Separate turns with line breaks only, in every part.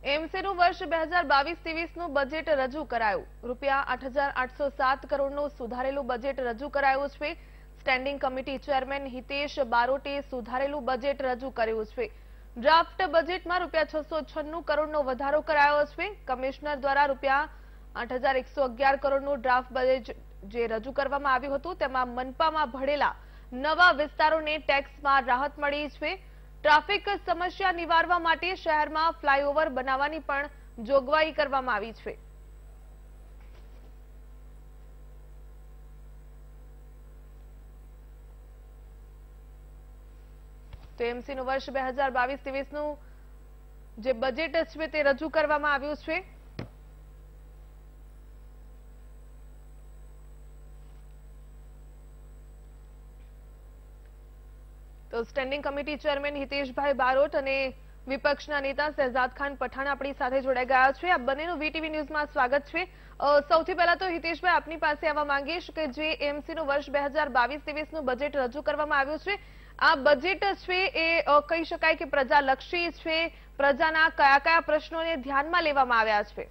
એમસીનું વર્ષ 2022-23નું બજેટ રજૂ કરાયું. રૂપિયા 8,807 કરોડનું સુધારેલું બજેટ રજૂ કરાયું છે. સ્ટેન્ડિંગ કમિટી ચેરમેન હિતેશ બારોટે સુધારેલું બજેટ રજૂ કર્યું છે. ડ્રાફ્ટ બજેટમાં રૂપિયા 696 કરોડનો વધારો કરાયો છે. કમિશનર દ્વારા રૂપિયા 8,111 કરોડનું ડ્રાફ્ટ બજેટ જે રજૂ કરવામાં આવ્યું હતું તેમાં મનપામાં ભળેલા નવા વિસ્તારોને ટેક્સમાં રાહત મળી છે. ટ્રાફિક સમસ્યા નિવારવા માટે શહેરમાં ફ્લાયઓવર બનાવવાની પણ જોગવાઈ કરવામાં આવી છે. તો એમસીનું વર્ષ 2022-23નું જે બજેટ છે તે રજૂ કરવામાં આવ્યું છે. તો standing committee chairman Hiteshbhai Barot અને વિપક્ષના નેતા શહેજાદ ખાન પઠાણ આપણી સાથે જોડાઈ ગયા છે. આ બંનેનું વીટીવી ન્યૂઝમાં સ્વાગત છે. સૌથી પહેલા તો હિતેશભાઈ આપની પાસે આવવા માંગીશ કે જે એમસીનું વર્ષ 2022-23નું બજેટ રજૂ કરવામાં આવ્યું છે, આ બજેટ છે એ કહી શકાય કે પ્રજાલક્ષી છે. પ્રજાના કયા કયા પ્રશ્નોને ધ્યાનમાં લેવામાં આવ્યા છે?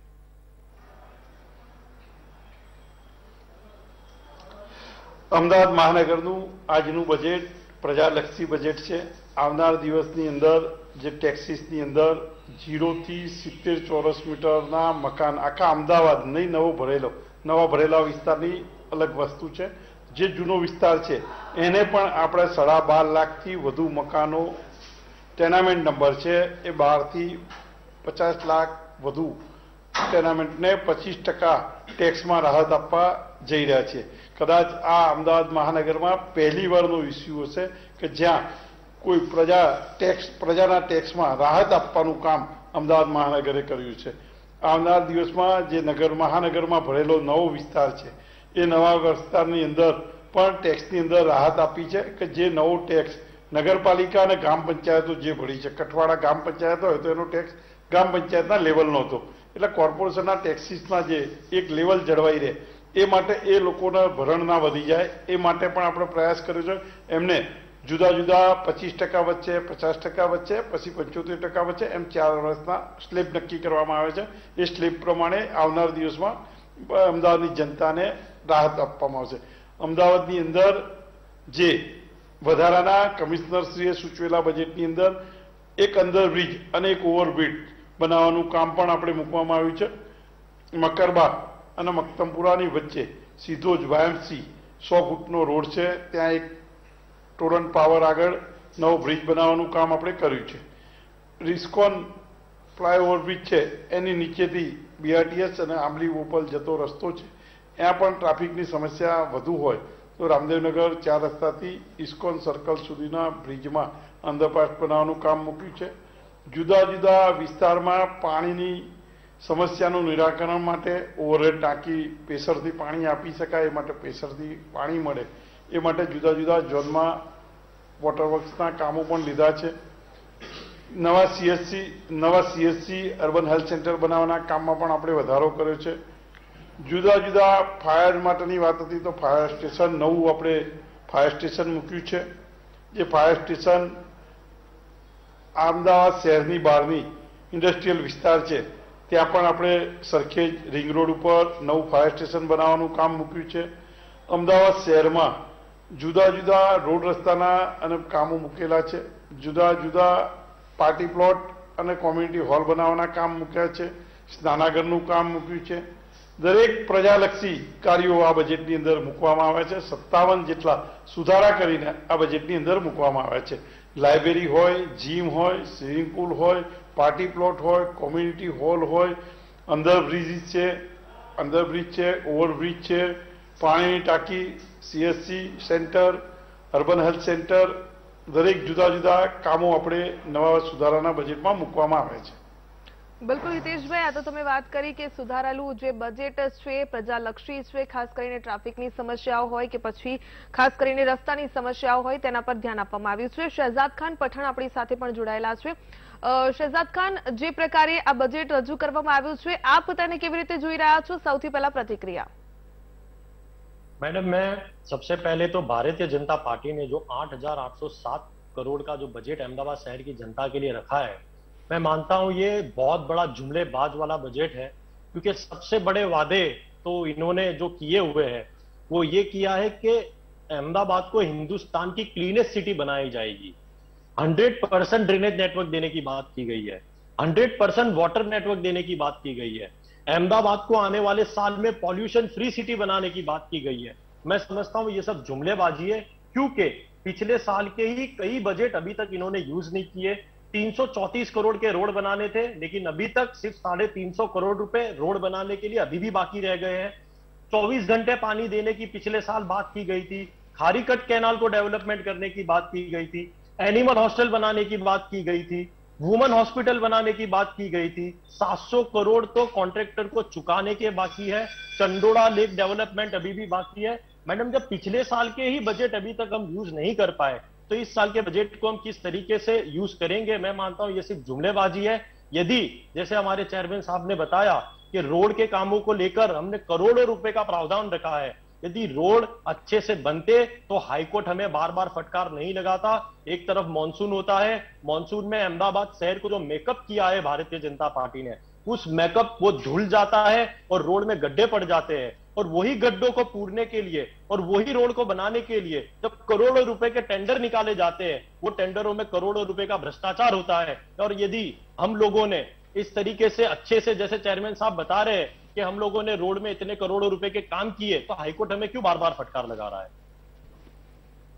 અમદાવાદ મહાનગરનું આજનું બજેટ પ્રજાલક્ષી બજેટ છે. આવનાર દિવસની અંદર જે ટેક્સીસની અંદર 0 થી 70 ચોરસ મીટરના મકાન આખા અમદાવાદ નહીં નવા ભરેલા વિસ્તારની અલગ વસ્તુ છે. જે જૂનો વિસ્તાર છે એને પણ આપણે 12.5 લાખથી વધુ મકાનો ટેનામેન્ટ નંબર છે એ 12 થી 50 લાખ વધુ ટેનામેન્ટને 25% ટેક્સમાં રાહત આપવા જઈ રહ્યા છે. કદાચ આ અમદાવાદ મહાનગરમાં પહેલી વારનો ઇસ્યુ હશે કે જ્યાં કોઈ પ્રજાના ટેક્સમાં રાહત આપવાનું કામ અમદાવાદ મહાનગરે કર્યું છે. આવનાર દિવસમાં જે મહાનગરમાં ભરેલો નવો વિસ્તાર છે એ નવા વિસ્તારની અંદર પણ ટેક્સની અંદર રાહત આપી છે કે જે નવો ટેક્સ નગરપાલિકા અને ગ્રામ પંચાયતો જે ભરી છે. કઠવાડા ગ્રામ પંચાયત હોય તો એનો ટેક્સ ગ્રામ પંચાયતના લેવલનો હતો, એટલે કોર્પોરેશનના ટેક્સીસના જે એક લેવલ જળવાઈ રહે એ માટે એ લોકોના ભરણ ના વધી જાય એ માટે પણ આપણે પ્રયાસ કર્યો છે. એમને જુદા જુદા 25% વચ્ચે, 50% વચ્ચે, પછી 75% વચ્ચે એમ 4 વર્ષના સ્લેબ નક્કી કરવામાં આવે છે. એ સ્લેબ પ્રમાણે આવનાર દિવસમાં અમદાવાદની જનતાને રાહત આપવામાં આવશે. અમદાવાદની અંદર જે વધારાના કમિશનરશ્રીએ સૂચવેલા બજેટની અંદર એક અંડરબ્રિજ અને એક ઓવરબ્રિજ બનાવવાનું કામ પણ આપણે મૂકવામાં આવ્યું છે. મકરબા અને મક્તમપુરાની વચ્ચે સીધો જ વાયમસી 100 ફૂટનો રોડ છે, ત્યાં એક ટોરન્ટ પાવર આગળ નવો બ્રિજ બનાવવાનું કામ આપણે કર્યું છે. રિસ્કોન ફ્લાયઓવર બ્રિજ છે એની નીચેથી બીઆરટીએસ અને આંબલી બોપલ જતો રસ્તો છે, ત્યાં પણ ટ્રાફિકની સમસ્યા વધુ હોય તો રામદેવનગર 4 રસ્તાથી ઇસ્કોન સર્કલ સુધીના બ્રિજમાં અંડરપાસ બનાવવાનું કામ મૂક્યું છે. જુદા જુદા વિસ્તારમાં પાણીની સમસ્યાનું નિરાકરણ માટે ઓવરહેડ ટાંકી પ્રેશરથી પાણી આપી શકાય એ માટે પ્રેશરથી પાણી મળે એ માટે જુદા જુદા ઝોનમાં વોટરવર્ક્સના કામો પણ લીધા છે. નવા સીએચસી અર્બન હેલ્થ સેન્ટર બનાવવાના કામમાં પણ આપણે વધારો કર્યો છે. જુદા જુદા ફાયર માટેની વાત હતી તો ફાયર સ્ટેશન નવું આપણે ફાયર સ્ટેશન મૂક્યું છે. જે ફાયર સ્ટેશન અમદાવાદ શહેરની બહારની ઇન્ડસ્ટ્રીયલ વિસ્તાર છે ત્યાં પણ આપણે સરખેજ રિંગ રોડ ઉપર નવું ફાયર સ્ટેશન બનાવવાનું કામ મૂક્યું છે. અમદાવાદ શહેરમાં જુદા જુદા રોડ રસ્તાના અને કામો મૂકેલા છે. જુદા જુદા પાર્ટી પ્લોટ અને કોમ્યુનિટી હોલ બનાવવાના કામ મૂક્યા છે. સ્નાનાગરનું કામ મૂક્યું છે. દરેક પ્રજાલક્ષી કાર્યો આ બજેટની અંદર મૂકવામાં આવ્યા છે. 57 જેટલા સુધારા કરીને આ બજેટની અંદર મૂકવામાં આવ્યા છે. લાઇબ્રેરી હોય, જીમ હોય, સ્વિમિંગ પુલ હોય, પાર્ટી પ્લોટ હોય, કોમ્યુનિટી હોલ હોય, અંડરબ્રિજ છે, ઓવરબ્રિજ છે, પાણીની ટાંકી, CHC centre, urban health centre, દરેક જુદા જુદા કામો આપણે નવા સુધારાના બજેટમાં મૂકવામાં આવે છે.
બિલકુલ હિતેશભાઈ, આ તો તમે વાત કરી કે સુધારેલું જે બજેટ છે પ્રજાલક્ષી છે. ખાસ કરીને ટ્રાફિકની સમસ્યાઓ હોય કે પછી ખાસ કરીને રસ્તાની સમસ્યાઓ હોય તેના પર ધ્યાન આપવામાં આવ્યું છે. શહેજાદ ખાન પઠાણ આપણી સાથે પણ જોડાયેલા છે. શહેજાદ ખાન, જે પ્રકારે આ બજેટ રજૂ કરવામાં આવ્યું છે આપ તેને કેવી રીતે જોઈ રહ્યા છો? સૌથી પહેલા प्रतिक्रिया।
मैडम, मैं सबसे पहले तो भारतीय जनता पार्टी ने जो 8,807 करोड़ का जो बजट अहमदाबाद शहर की जनता के लिए रखा है मैं मानता हूं ये बहुत बड़ा जुमलेबाज वाला बजट है, क्योंकि सबसे बड़े वादे तो इन्होंने जो किए हुए हैं वो ये किया है कि अहमदाबाद को हिंदुस्तान की क्लीनेस्ट सिटी बनाई जाएगी। 100% ड्रेनेज नेटवर्क देने की बात की गई है, 100% वाटर नेटवर्क देने की बात की गई है, अहमदाबाद को आने वाले साल में पॉल्यूशन फ्री सिटी बनाने की बात की गई है। मैं समझता हूं ये सब जुमलेबाजी है, क्योंकि पिछले साल के ही कई बजट अभी तक इन्होंने यूज नहीं किए। 334 करोड़ के रोड बनाने थे, लेकिन अभी तक सिर्फ 350 करोड़ रुपए रोड बनाने के लिए अभी भी बाकी रह गए हैं। 24 घंटे पानी देने की पिछले साल बात की गई थी, खारीकट कैनाल को डेवलपमेंट करने की बात की गई थी, एनिमल हॉस्टल बनाने की बात की गई थी, वुमेन हॉस्पिटल बनाने की बात की गई थी। 700 करोड़ तो कॉन्ट्रैक्टर को चुकाने के बाकी है। चंडोड़ा लेक डेवलपमेंट अभी भी बाकी है। मैडम, जब पिछले साल के ही बजट अभी तक हम यूज नहीं कर पाए, तो इस साल के बजट को हम किस तरीके से यूज करेंगे? मैं मानता हूं ये सिर्फ जुमलेबाजी है। यदि जैसे हमारे चेयरमैन साहब ने बताया कि रोड के कामों को लेकर हमने करोड़ों रुपए का प्रावधान रखा है, यदि रोड अच्छे से बनते तो हाईकोर्ट हमें बार बार फटकार नहीं लगाता। एक तरफ मॉनसून होता है, मॉनसून में अहमदाबाद शहर को जो मेकअप किया है भारतीय जनता पार्टी ने, उस मेकअप वो धुल जाता है और रोड में गड्ढे पड़ जाते हैं। और वही गड्ढों को पूरने के लिए और वही रोड को बनाने के लिए जब करोड़ों रुपए के टेंडर निकाले जाते हैं, वो टेंडरों में करोड़ों रुपए का भ्रष्टाचार होता है। और यदि हम लोगों ने इस तरीके से अच्छे से, जैसे चेयरमैन साहब बता रहे हैं कि हम लोगों ने रोड में इतने करोड़ों रुपए के काम किए, तो हाईकोर्ट हमें क्यों बार बार फटकार लगा रहा है?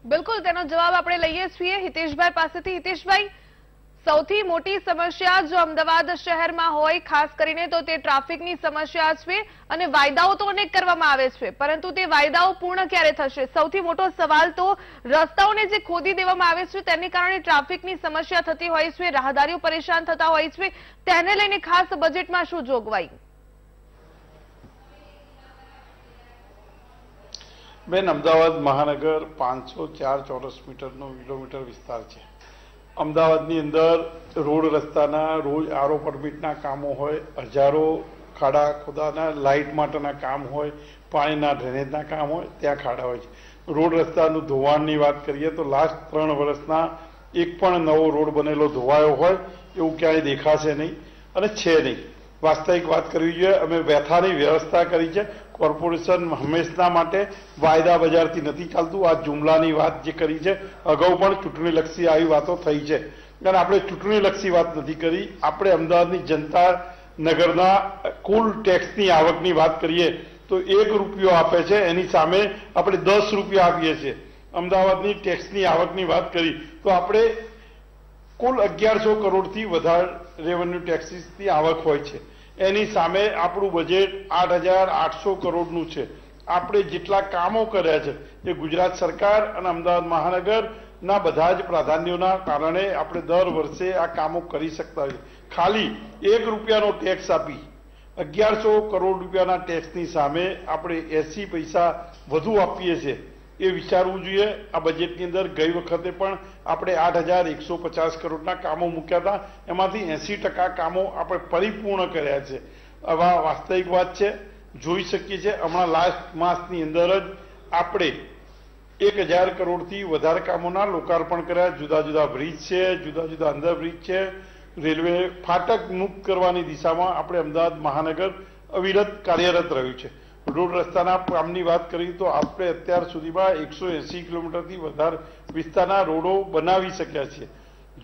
બિલકુલ, તેનો જવાબ આપણે લઈએ છીએ હિતેશભાઈ પાસેથી। હિતેશભાઈ, સૌથી મોટી સમસ્યા જો અમદાવાદ શહેરમાં હોય ખાસ કરીને તો તે ટ્રાફિકની સમસ્યા છે, અને વાયદાઓ તો અનેક કરવામાં આવે છે, પરંતુ તે વાયદાઓ પૂર્ણ ક્યારે થશે? સૌથી મોટો સવાલ તો રસ્તાઓને જે ખોદી દેવામાં આવે છે તેને કારણે ટ્રાફિકની સમસ્યા થતી હોય છે, રાહદારીઓ પરેશાન થતા હોય છે, તેને લઈને ખાસ બજેટમાં શું જોગવાઈ?
બેન, અમદાવાદ મહાનગર 504 ચોરસ કિલોમીટર વિસ્તાર છે। અમદાવાદની અંદર રોડ રસ્તાના રોજ આરઓ પરમિટના કામો હોય, હજારો ખાડા ખોદાના લાઇટ માટેના કામ હોય, પાણીના ડ્રેનેજના કામ હોય, ત્યાં ખાડા હોય છે। રોડ રસ્તાનું ધોવાણની વાત કરીએ તો લાસ્ટ 3 વર્ષના એક પણ નવો રોડ બનેલો ધોવાયો હોય એવું ક્યાંય દેખાશે નહીં અને છે નહીં। વાસ્તવિક વાત કરવી જોઈએ। અમે વ્યથાની વ્યવસ્થા કરી છે। કોર્પોરેશન હંમેશના માટે વાયદા બજારથી નથી ચાલતું। આ જુમલાની વાત જે કરી છે, અગાઉ પણ ચૂંટણીલક્ષી આવી વાતો થઈ છે, અને આપણે ચૂંટણીલક્ષી વાત નથી કરી। આપણે અમદાવાદની જનતા નગરના કુલ ટેક્સની આવકની વાત કરીએ તો 1 રૂપિયો આપે છે, એની સામે આપણે 10 રૂપિયા આપીએ છીએ। અમદાવાદની ટેક્સની આવકની વાત કરી તો આપણે કુલ 1100 કરોડથી વધારે રેવન્યુ ટેક્સીસની આવક હોય છે, એની સામે આપણું બજેટ 8,800 કરોડનું છે। આપણે જેટલા કામો કર્યા છે એ ગુજરાત સરકાર અને અમદાવાદ મહાનગરના બધા જ પ્રાધાન્યોના કારણે આપણે દર વર્ષે આ કામો કરી શકતા હોઈએ। ખાલી 1 રૂપિયાનો ટેક્સ આપી 1100 કરોડ રૂપિયાના ટેક્સની સામે આપણે 80 પૈસા વધુ આપીએ છીએ, એ વિચારવું જોઈએ। આ બજેટની અંદર ગઈ વખતે પણ આપણે 8,150 કરોડના કામો મૂક્યા હતા, એમાંથી 80% કામો આપણે પરિપૂર્ણ કર્યા છે। આવા વાસ્તવિક વાત છે, જોઈ શકીએ છીએ। હમણાં લાસ્ટ માસની અંદર જ આપણે 1,000 કરોડથી વધારે કામોના લોકાર્પણ કર્યા। જુદા જુદા બ્રિજ છે, જુદા જુદા અંડરબ્રિજ છે, રેલવે ફાટક મુક્ત કરવાની દિશામાં આપણે અમદાવાદ મહાનગર અવિરત કાર્યરત રહ્યું છે। રોડ રસ્તાના કામની વાત કરી તો આપણે અત્યાર સુધીમાં 180 કિલોમીટરથી વધારે વિસ્તારના રોડો બનાવી શક્યા છીએ।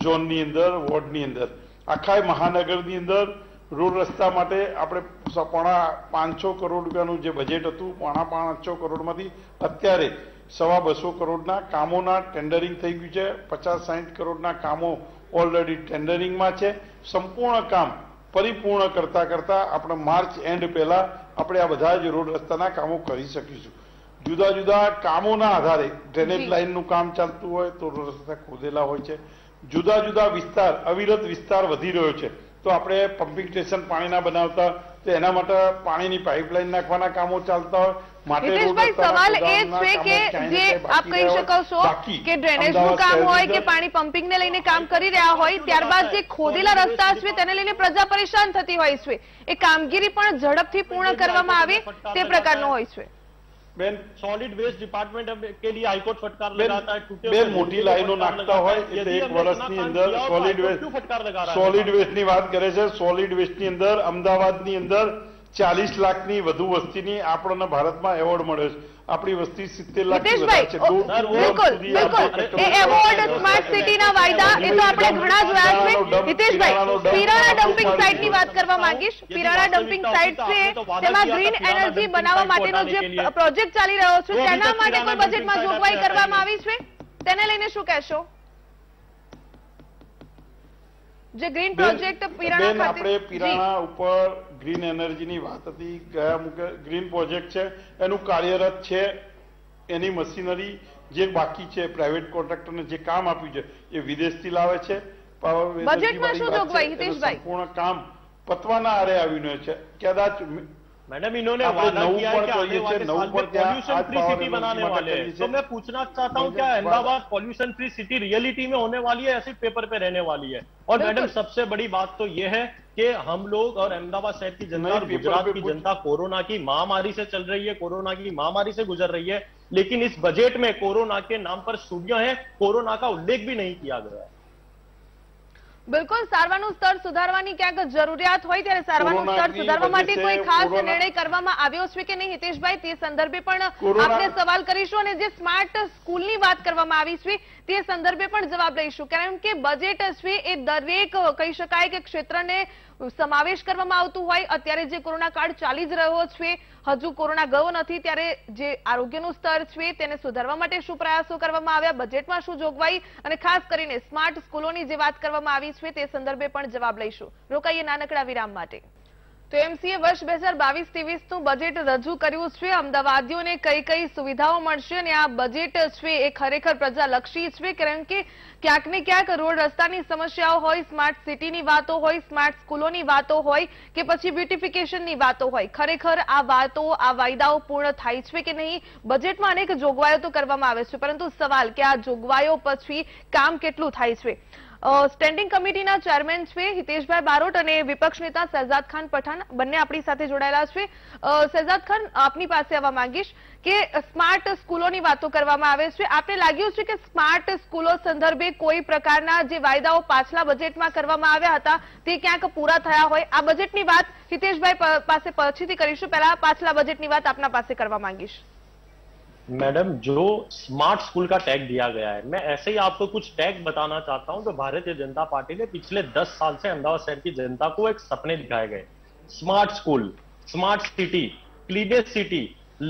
ઝોનની અંદર, વોર્ડની અંદર, આખા મહાનગરની અંદર રોડ રસ્તા માટે આપણે 500 કરોડ રૂપિયાનું જે બજેટ હતું, 500 કરોડમાંથી અત્યારે 250 કરોડના કામોના ટેન્ડરિંગ થઈ ગયું છે। 50-60 કરોડના કામો ઓલરેડી ટેન્ડરિંગમાં છે। સંપૂર્ણ કામ પરિપૂર્ણ કરતા કરતા આપણે માર્ચ એન્ડ પહેલા આપણે આ બધા જ રોડ રસ્તાના કામો કરી શકીશું। જુદા જુદા કામોના આધારે ડ્રેનેજ લાઇનનું કામ ચાલતું હોય તો રોડ રસ્તા ખોદેલા હોય છે। જુદા જુદા વિસ્તાર, અવિરત વિસ્તાર વધી રહ્યો છે, તો આપણે પમ્પિંગ સ્ટેશન પાણીના બનાવતા તો એના માટે પાણીની પાઇપલાઇન નાખવાના કામો ચાલતા હોય।
હિતેશભાઈ, સવાલ એ છે કે જે આપ કહી શકો છો કે ડ્રેનેજનું કામ હોય કે પાણી પમ્પિંગને લઈને કામ કરી રહ્યા હોય, ત્યારબાદ જે ખોદેલા રસ્તા છે તેને લઈને પ્રજા પરેશાન થતી હોય છે, એ કામગીરી પણ ઝડપથી પૂર્ણ કરવામાં આવે તે પ્રકારનો હોય છે।
બેન
सॉलिड वेस्ट डिपार्टमेंट के लिए हाईकोर्ट फटकार लगाता है, टूटे
બેન મોટી લાઈનો નાખતા હોય એટલે એક વર્ષની અંદર સોલિડ વેસ્ટની વાત કરે છે. સોલિડ વેસ્ટની અંદર અમદાવાદની અંદર 40 લાખની વધુ વસ્તીની આપણને ભારતમાં એવોર્ડ મળ્યો છે. આપણી વસ્તી 70 લાખની વધારે છે.
બિલકુલ બિલકુલ એ એવોર્ડ સ્માર્ટ સિટીના વાયદા એ તો આપણે ઘણા જોયા છે. હિતેશભાઈ, પીરાણા ડમ્પિંગ સાઇટની વાત કરવા માંગીશ. પીરાણા ડમ્પિંગ સાઇટ છે તેમાં ગ્રીન એનર્જી બનાવવા માટેનો જે પ્રોજેક્ટ ચાલી રહ્યો છે તેના માટે કોઈ બજેટમાં જોગવાઈ કરવામાં આવી છે? તેને લઈને શું કહેશો? જે ગ્રીન પ્રોજેક્ટ પીરાણા ખાતે
આપણે પીરાણા ઉપર ગ્રીન એનર્જીની વાત હતી. ગયા ગ્રીન પ્રોજેક્ટ છે એનું કાર્યરત છે. એની મશીનરી જે બાકી છે પ્રાઇવેટ કોન્ટ્રાક્ટરને જે કામ આપ્યું છે એ વિદેશથી લાવે છે.
બજેટમાં શું જોગવાઈ હિતેશભાઈ?
સંપૂર્ણ કામ પતવાના આરે આવીને છે. કદાચ
मैडम इन्होंने वादा किया है कि आने वाले साल में पॉल्यूशन फ्री सिटी बनाने वाले हैं, तो मैं पूछना चाहता हूं क्या Ahmedabad pollution free city reality में होने वाली है, ऐसे पेपर पे रहने वाली है? और मैडम सबसे बड़ी बात तो ये है कि हम लोग और अहमदाबाद शहर की जनता और गुजरात की जनता कोरोना की महामारी से चल रही है, कोरोना की महामारी से गुजर रही है, लेकिन इस बजट में कोरोना के नाम पर स्टूडियो है, कोरोना का उल्लेख भी नहीं किया गया है.
બિલકુલ, સારવારનું સ્તર સુધારવાની ક્યાંક જરૂરિયાત હોય ત્યારે સારવારનું સ્તર સુધારવા માટે કોઈ ખાસ નિર્ણય કરવામાં આવ્યો છે કે નહીં હિતેશભાઈ? તે સંદર્ભે પણ આપણે સવાલ કરીશું અને જે સ્માર્ટ સ્કૂલની વાત કરવામાં આવી છે તે સંદર્ભે પણ જવાબ લઈશું, કારણ કે બજેટ છે એ દરેક કહી શકાય કે ક્ષેત્રને સમાવેશ કરવામાં આવતું હોય. અત્યારે જે કોરોના કાળ ચાલી જ રહ્યો છે, હજુ કોરોના ગયો નથી, ત્યારે જે આરોગ્યનું સ્તર છે તેને સુધારવા માટે શું પ્રયાસો કરવામાં આવ્યા, બજેટમાં શું જોગવાઈ અને ખાસ કરીને સ્માર્ટ સ્કૂલોની જે વાત કરવામાં આવી છે તે સંદર્ભે પણ જવાબ લઈશું. રોકાઈએ નાનકડા વિરામ માટે. તો એમસીએ વર્ષ 2022-23 નું બજેટ રજૂ કર્યું છે. અમદાવાદીઓને કઈ કઈ સુવિધાઓ મળશે અને આ બજેટ છે એ ખરેખર પ્રજાલક્ષી છે, કારણ કે ક્યાંક ને ક્યાંક રોડ રસ્તાની સમસ્યાઓ હોય, સ્માર્ટ સિટીની વાતો હોય, સ્માર્ટ સ્કૂલોની વાતો હોય કે પછી બ્યુટિફિકેશનની વાતો હોય, ખરેખર આ વાતો આ વાયદાઓ પૂર્ણ થાય છે કે નહીં? બજેટમાં અનેક જોગવાઈઓ તો કરવામાં આવે છે, પરંતુ સવાલ કે આ જોગવાઈઓ પછી કામ કેટલું થાય છે? સ્ટેન્ડિંગ કમિટીના ચેરમેન છે હિતેશભાઈ બારોટ અને વિપક્ષ નેતા શહેજાદ ખાન પઠાણ બંને આપણી સાથે જોડાયેલા છે. શહેજાદ ખાન, આપની પાસે આવવા માંગીશ કે સ્માર્ટ સ્કૂલોની વાતો કરવામાં આવે છે. આપને લાગ્યું છે કે સ્માર્ટ સ્કૂલો સંદર્ભે કોઈ પ્રકારના જે વાયદાઓ પાછલા બજેટમાં કરવામાં આવ્યા હતા તે ક્યાંક પૂરા થયા હોય? આ બજેટની વાત હિતેશભાઈ પાસે પછીથી કરીશું, પહેલા પાછલા બજેટની વાત આપના પાસે કરવા માંગીશ.
मैडम, जो स्मार्ट स्कूल का टैग दिया गया है, मैं ऐसे ही आपको कुछ टैग बताना चाहता हूं जो भारतीय जनता पार्टी ने पिछले 10 साल से अहमदाबाद शहर की जनता को एक सपने दिखाए गए. Smart school, smart city, cleanest city,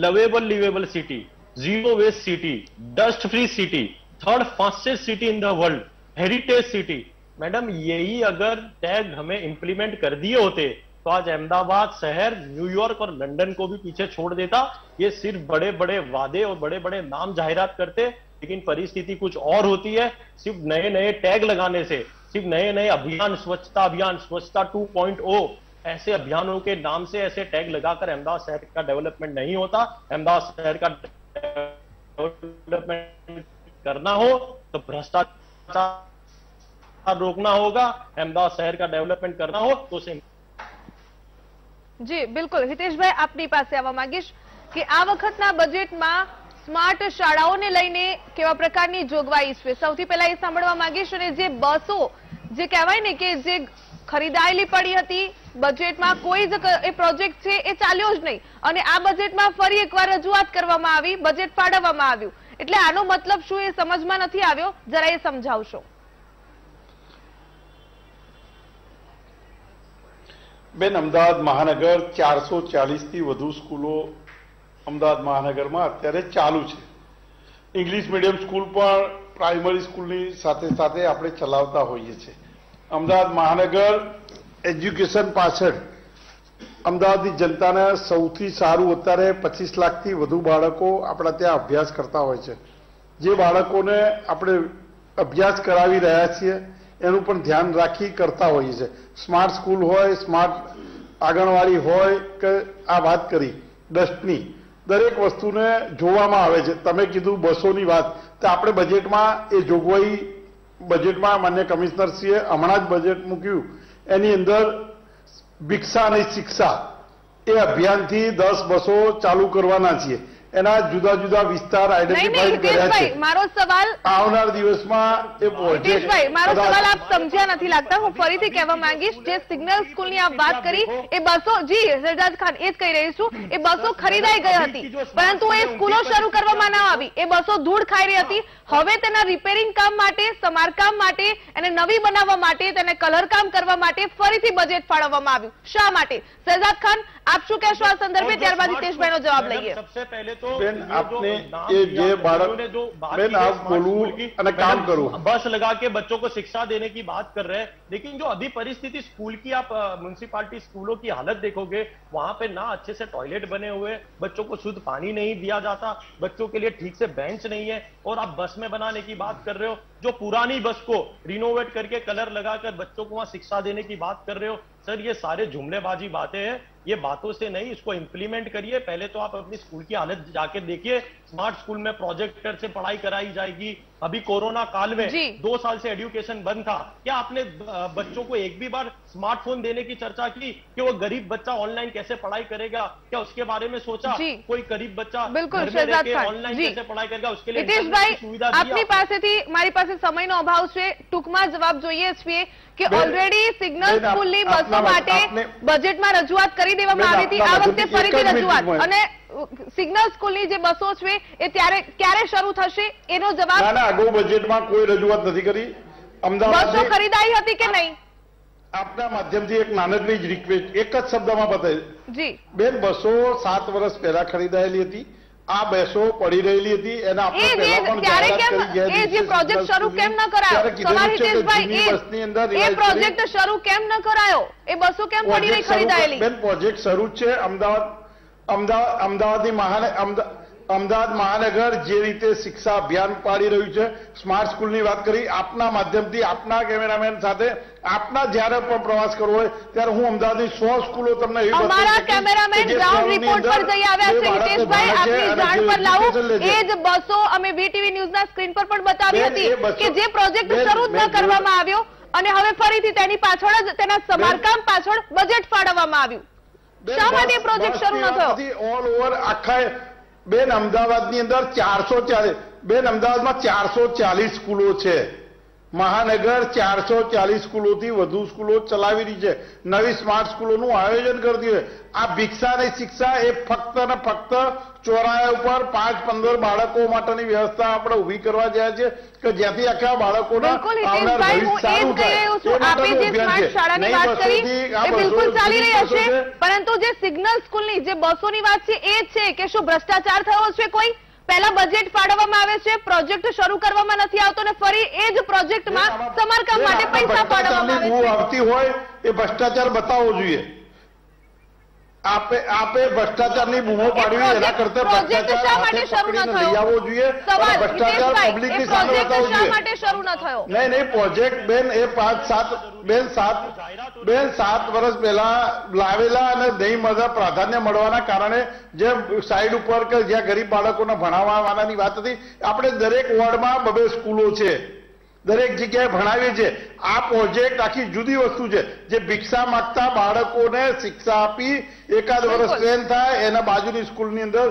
lovable livable city, zero waste city, dust free city, third fastest city in the world, heritage city. Madam, यही अगर टैग हमें इंप्लीमेंट कर दिए होते तो आज अहमदाबाद शहर न्यूयॉर्क और लंदन को भी पीछे छोड़ देता. ये सिर्फ बड़े बड़े वादे और बड़े बड़े नाम जाहिरात करते, लेकिन परिस्थिति कुछ और होती है. सिर्फ नए नए टैग लगाने से, सिर्फ नए नए अभियान, स्वच्छता 2.0 ऐसे अभियानों के नाम से ऐसे टैग लगाकर अहमदाबाद शहर का डेवलपमेंट नहीं होता. अहमदाबाद शहर का डेवलपमेंट करना हो तो भ्रष्टाचार रोकना होगा. अहमदाबाद शहर का डेवलपमेंट करना हो तो उसे
જી બિલકુલ. હિતેશભાઈ, આપની પાસે આવવા માંગીશ કે આ વખતના બજેટમાં સ્માર્ટ શાળાઓને લઈને કેવા પ્રકારની જોગવાઈ છે? સૌથી પહેલા એ સાંભળવા માંગીશ. અને જે બસો જે કહેવાય ને કે જે ખરીદાયેલી પડી હતી બજેટમાં, કોઈ જ એ પ્રોજેક્ટ છે એ ચાલ્યો જ નહીં અને આ બજેટમાં ફરી એકવાર રજૂઆત કરવામાં આવી, બજેટ ફાળવવામાં આવ્યું, એટલે આનો મતલબ શું એ સમજમાં નથી આવ્યો? જરા એ સમજાવશો.
બેન, અમદાવાદ મહાનગર 440થી વધુ સ્કૂલો અમદાવાદ મહાનગરમાં અત્યારે ચાલુ છે. ઇંગ્લિશ મીડિયમ સ્કૂલ પણ પ્રાઇમરી સ્કૂલની સાથે સાથે આપણે ચલાવતા હોઈએ છીએ. અમદાવાદ મહાનગર એજ્યુકેશન પાછળ અમદાવાદની જનતાને સૌથી સારું અત્યારે 25 લાખથી વધુ બાળકો આપણા ત્યાં અભ્યાસ કરતા હોય છે. જે બાળકોને આપણે અભ્યાસ કરાવી રહ્યા છીએ એનું પણ ધ્યાન રાખી કરતા હોઈએ છીએ. સ્માર્ટ સ્કૂલ હોય, સ્માર્ટ આંગણવાડી હોય કે આ વાત કરી ડસ્ટની, દરેક વસ્તુને જોવામાં આવે છે. તમે કીધું બસોની વાત, તો આપણે બજેટમાં એ જોગવાઈ બજેટમાં માન્ય કમિશનરશ્રીએ હમણાં જ બજેટ મૂક્યું. એની અંદર ભિક્ષા અને શિક્ષા એ અભિયાનથી 10 બસો ચાલુ કરવાના છીએ. એના જુદા જુદા વિસ્તાર
નહીં
આઈડેન્ટિફાઈ કર્યા છે।
હિતેશભાઈ, મારો સવાલ
આવનાર દિવસમાં એ પ્રોજેક્ટ
હિતેશભાઈ, મારો સવાલ આપ સમજ્યા નથી લાગતા। હું ફરીથી કહેવા માંગીશ, જે સિગ્નલ સ્કૂલની આપ વાત કરી એ બસો, જી શહેજાદ ખાન એ જ કહી રહી છું, એ બસો ખરીદાઈ ગઈ હતી, પરંતુ એ સ્કૂલો શરૂ કરવામાં ના આવી। એ બસો ધૂળ ખાઈ રહી હતી। હવે તેના રિપેરિંગ કામ માટે, સમારકામ માટે, એને નવી બનાવવા માટે, તેને કલર કામ કરવા માટે ફરીથી બજેટ ફાળવવામાં આવ્યું। શા માટે? શહેજાદ ખાન, આપ શું કહેશો આ સંદર્ભે? ત્યારબાદ હિતેશભાઈનો જવાબ લઈએ।
सबसे पहले तो
બેન આપને એ જે બાળક બેન આપ બોલવું અને કામ કરવું।
बस लगा के बच्चों को शिक्षा देने की बात कर रहे हैं, लेकिन जो अभी परिस्थिति स्कूल की, आप म्युनिसिपैलिटी स्कूलों की हालत देखोगे, वहां पे ना अच्छे से टॉयलेट बने हुए, बच्चों को शुद्ध पानी नहीं दिया जाता, बच्चों के लिए ठीक से बेंच नहीं है, और आप बस में बनाने की बात कर रहे हो। जो पुरानी बस को रिनोवेट करके कलर लगाकर बच्चों को वहां शिक्षा देने की बात कर रहे हो, सर ये सारे जुमलेबाजी बातें हैं। ये बातों से नहीं, इसको इंप्लीमेंट करिए। पहले तो आप अपनी स्कूल की हालत जाके देखिए। स्मार्ट स्कूल में प्रोजेक्टर से पढ़ाई कराई जाएगी। अभी कोरोना काल में 2 साल से एजुकेशन बंद था, क्या आपने बच्चों को एक भी बार स्मार्टफोन देने की चर्चा की कि वो गरीब बच्चा ऑनलाइन कैसे पढ़ाई करेगा? क्या उसके बारे में सोचा? कोई गरीब बच्चा
बिल्कुल शहजाद खान
ऑनलाइन कैसे पढ़ाई करेगा? उसके लिए
हितेशभाई, આપની પાસેથી મારી પાસે સમયનો અભાવ છે, ટૂંકમાં જવાબ જોઈએ છીએ કે ઓલરેડી સિગ્નલ સ્કૂલની બસો માટે બજેટમાં રજૂઆત કરી દેવામાં આવી હતી। આ વખતે ફરીથી રજૂઆત, અને સિગ્નલ સ્કૂલની જે બસો છે એ ક્યારે શરૂ થશે એનો જવાબ?
ના, અગાઉ બજેટમાં કોઈ રજૂઆત નથી કરી। અમદાવાદ
બસો ખરીદાઈ હતી કે નહીં?
આપના માધ્યમથી એક નાનકડી જ રિક્વેસ્ટ એક જ શબ્દમાં બતાવી
જી
બેન, બસો 7 વર્ષ પહેલા ખરીદાયેલી હતી। આ બસો પડી રહેલી હતી, એના આપણે પહેલા પણ જાહેરાત કરી ગયા
એ જે પ્રોજેક્ટ શરૂ કેમ ન કરાયો? સવાલ હિતેશભાઈ, એ પ્રોજેક્ટ શરૂ કેમ ન કરાયો? એ બસો કેમ પડી રહી ખરીદાયેલી?
બેન પ્રોજેક્ટ શરૂ છે। અમદાવાદ મહાનગર જે રીતે શિક્ષા અભિયાન પાડી રહ્યું છે, સ્માર્ટ સ્કૂલની વાત કરી, આપના માધ્યમથી આપના કેમેરામેન સાથે આપના જ્યારે પણ પ્રવાસ કરવો હોય ત્યારે હું અમદાવાદની 100 સ્કૂલો તમને એવી
અમારા કેમેરામેન ગ્રાઉન્ડ રિપોર્ટ પર જઈ આવ્યા છે। હિતેશભાઈ, આપની જાણ પર લાવું, એ જ બસો અમે વીટીવી ન્યૂઝના સ્ક્રીન પર પણ બતાવી હતી કે જે પ્રોજેક્ટ શરૂ જ ન કરવામાં આવ્યો, અને હવે ફરીથી તેની પાછળ જ, તેના સમારકામ પાછળ બજેટ ફાળવવામાં આવ્યું। શા માટે પ્રોજેક્ટ શરૂ ન થયો?
ઓલ ઓવર આખા બેન અમદાવાદની અંદર 440 બેન અમદાવાદમાં 440 સ્કૂલો છે। મહાનગર 440 સ્કૂલોથી વધુ સ્કૂલો ચલાવી રહી છે। નવી સ્માર્ટ સ્કૂલોનું આયોજન કરતી હોય। આ ભિક્ષા અને શિક્ષા એ ફક્ત ને ફક્ત ચોરાયા ઉપર 5-15 બાળકો માટેની વ્યવસ્થા આપણે ઊભી કરવા જાય છે કે જેથી આખા બાળકોના આવનાર ભવિષ્ય સારું થાય।
આપે જે સ્માર્ટ શાળાની વાત કરી એ બિલકુલ ચાલી રહી હશે, પરંતુ જે સિગ્નલ સ્કૂલની જે બસોની વાત છે એ છે કે શું ભ્રષ્ટાચાર થયો છે? કોઈ પહેલા બજેટ ફાળવવામાં આવે છે, પ્રોજેક્ટ શરૂ કરવામાં નથી આવતો, ને ફરી એ જ પ્રોજેક્ટમાં સમારકામ માટે પૈસા ફાળવવામાં આવે છે।
આવતી હોય એ ભ્રષ્ટાચાર બતાવવો જોઈએ। આપે ભ્રષ્ટાચારની બૂમો પાડવી એના કરતા ભ્રષ્ટાચાર હાથે પકડીને લઈ આવવો જોઈએ। ભ્રષ્ટાચાર પબ્લિકની સામે બતાવવો જોઈએ।
શરૂ ન થયો?
નહીં, પ્રોજેક્ટ બેન એ 7 વર્ષ પહેલા લાવેલા અને નહીં મળતા પ્રાધાન્ય મળવાના કારણે જે સાઈડ ઉપર કે જ્યાં ગરીબ બાળકોને ભણાવવાની વાત હતી, આપણે દરેક વોર્ડમાં 2 સ્કૂલો છે, દરેક જગ્યાએ ભણાવીએ છીએ। આ પ્રોજેક્ટ આખી જુદી વસ્તુ છે, જે ભિક્ષા માંગતા બાળકોને શિક્ષા આપી એકાદ વર્ષ ટ્રેન થાય, એના બાજુની સ્કૂલની અંદર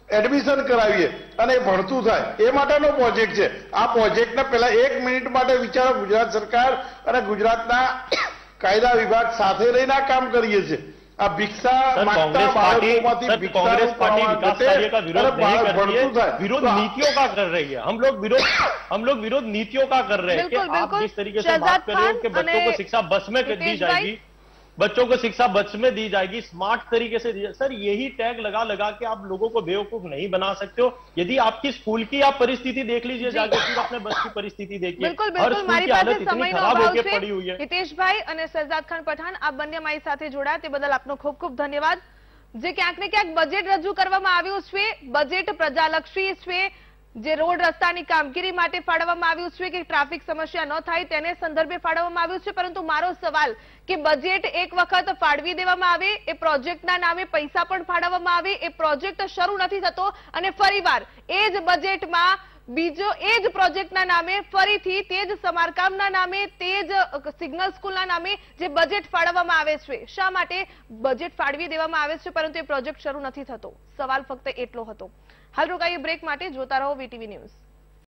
એડમિશન કરાવીએ અને ભણતું થાય, એ માટેનો પ્રોજેક્ટ છે। આ પ્રોજેક્ટને પહેલા 1 મિનિટ માટે વિચારો, ગુજરાત સરકાર અને ગુજરાતના કાયદા વિભાગ સાથે રહીને આ કામ કરીએ છીએ। આ ભિક્ષા માંગતા બાળકોમાંથી
कांग्रेस पार्टी विकास कार्य का विरोध नहीं कर रही है, विरोध नीतियों का कर रही है। हम लोग विरोध नीतियों का कर रहे हैं कि आप जिस तरीके से बात कर रहे हो कि बच्चों को शिक्षा बस में दी जाएगी, बच्चों को शिक्षा बस में दी जाएगी, स्मार्ट तरीके से दी जाएगी। सर यही टैग लगा के आप लोगों को बेवकूफ नहीं बना सकते हो। यदि आपकी स्कूल की आप परिस्थिति देख लीजिए, जाके फिर अपने बस की परिस्थिति देखिए।
बिल्कुल, मारी પાસે સમયનો અભાવ છે। હિતેશભાઈ અને શહેજાદ ખાન પઠાણ, આપ બંને મારી સાથે જોડાયા તે બદલ આપનો ખૂબ ખૂબ ધન્યવાદ। જે ક્યાંક ને ક્યાંક બજેટ રજૂ કરવામાં આવ્યું છે, બજેટ પ્રજાલક્ષી છે, જે રોડ રસ્તાની કામગીરી માટે ફાળવવામાં આવ્યું છે કે ટ્રાફિક સમસ્યા ન થાય તેને સંદર્ભે ફાળવવામાં આવ્યું છે। પરંતુ મારો સવાલ કે બજેટ એક વખત ફાળવી દેવામાં આવે, એ પ્રોજેક્ટના નામે પૈસા પણ ફાળવવામાં આવે, એ પ્રોજેક્ટ શરૂ નથી થતો અને ફરીવાર એ જ બજેટમાં બીજો એ જ પ્રોજેક્ટના નામે ફરીથી તે જ સમારકામના નામે તે જ સિગ્નલ સ્કૂલના નામે જે બજેટ ફાળવવામાં આવે છે, શા માટે બજેટ ફાળવી દેવામાં આવે છે પરંતુ એ પ્રોજેક્ટ શરૂ નથી થતો? સવાલ ફક્ત એટલો હતો. હાલ રોકાઈએ બ્રેક માટે. જોતા રહો વીટીવી ન્યૂઝ.